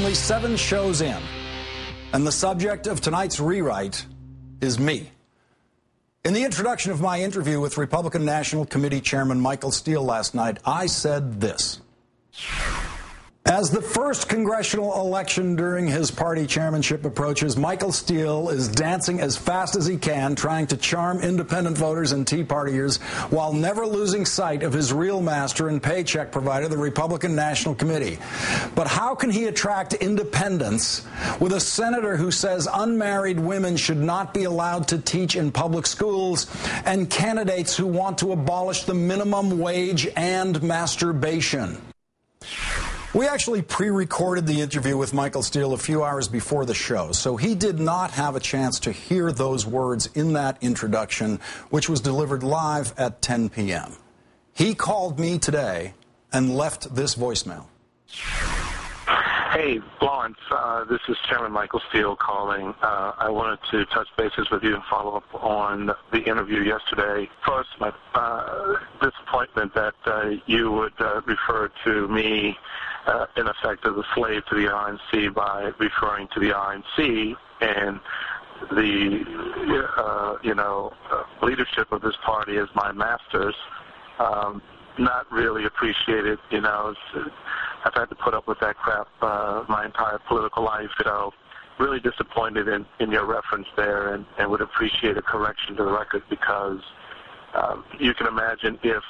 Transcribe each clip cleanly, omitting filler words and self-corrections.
only 7 shows in, and the subject of tonight's rewrite is me. In the introduction of my interview with Republican National Committee Chairman Michael Steele last night, I said this. As the first congressional election during his party chairmanship approaches, Michael Steele is dancing as fast as he can, trying to charm independent voters and Tea Partiers while never losing sight of his real master and paycheck provider, the Republican National Committee. But how can he attract independents with a senator who says unmarried women should not be allowed to teach in public schools and candidates who want to abolish the minimum wage and masturbation? We actually pre-recorded the interview with Michael Steele a few hours before the show, so he did not have a chance to hear those words in that introduction, which was delivered live at 10 p.m. He called me today and left this voicemail. Hey, Lawrence, this is Chairman Michael Steele calling. I wanted to touch bases with you and follow up on the interview yesterday. First, my disappointment that you would refer to me in effect as a slave to the RNC by referring to the RNC and the leadership of this party as my masters. Not really appreciated. I've had to put up with that crap my entire political life. Really disappointed in your reference there, and would appreciate a correction to the record, because you can imagine if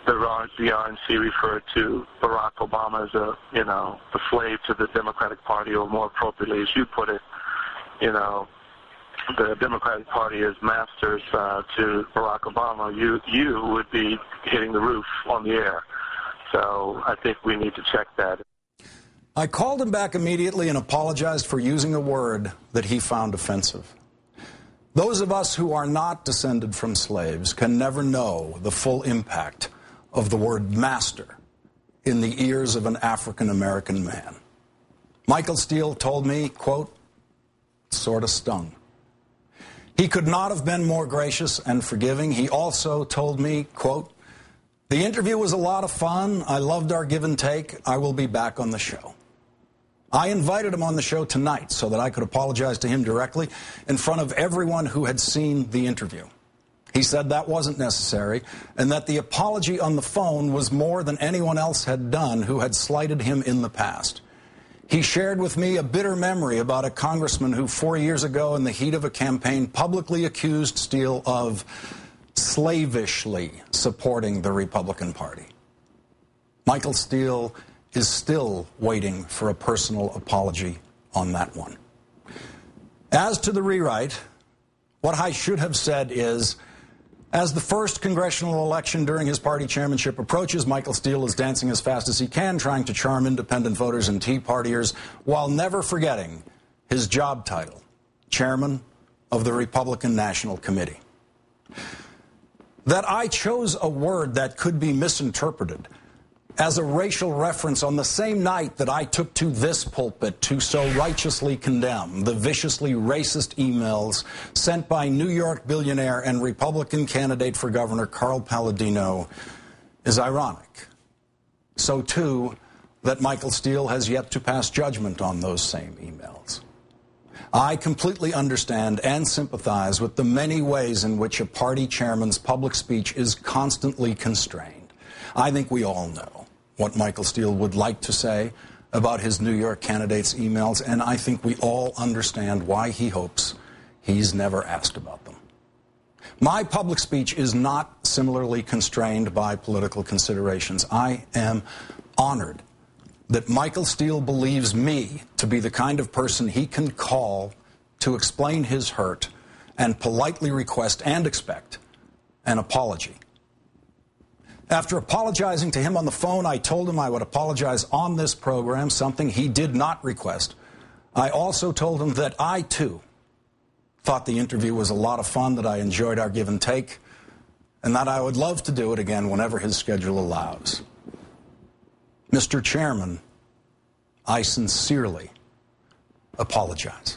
the RNC referred to Barack Obama as a slave to the Democratic Party, or more appropriately, as you put it, the Democratic Party as masters to Barack Obama, you would be hitting the roof on the air. So I think we need to check that. I called him back immediately and apologized for using a word that he found offensive. Those of us who are not descended from slaves can never know the full impact of the word master in the ears of an African-American man. Michael Steele told me, quote, sort of stung. He could not have been more gracious and forgiving. He also told me, quote, the interview was a lot of fun. I loved our give and take. I will be back on the show. I invited him on the show tonight so that I could apologize to him directly in front of everyone who had seen the interview. He said that wasn't necessary, and that the apology on the phone was more than anyone else had done who had slighted him in the past. He shared with me a bitter memory about a congressman who 4 years ago, in the heat of a campaign, publicly accused Steele of slavishly supporting the Republican Party. Michael Steele is still waiting for a personal apology on that one. As to the rewrite, what I should have said is, as the first congressional election during his party chairmanship approaches, Michael Steele is dancing as fast as he can, trying to charm independent voters and Tea Partiers while never forgetting his job title, Chairman of the Republican National Committee. That I chose a word that could be misinterpreted as a racial reference on the same night that I took to this pulpit to so righteously condemn the viciously racist emails sent by New York billionaire and Republican candidate for governor Carl Palladino is ironic. So, too, that Michael Steele has yet to pass judgment on those same emails. I completely understand and sympathize with the many ways in which a party chairman's public speech is constantly constrained. I think we all know what Michael Steele would like to say about his New York candidate's emails, and I think we all understand why he hopes he's never asked about them. My public speech is not similarly constrained by political considerations. I am honored that Michael Steele believes me to be the kind of person he can call to explain his hurt and politely request and expect an apology. After apologizing to him on the phone, I told him I would apologize on this program, something he did not request. I also told him that I, too, thought the interview was a lot of fun, that I enjoyed our give and take, and that I would love to do it again whenever his schedule allows. Mr. Chairman, I sincerely apologize.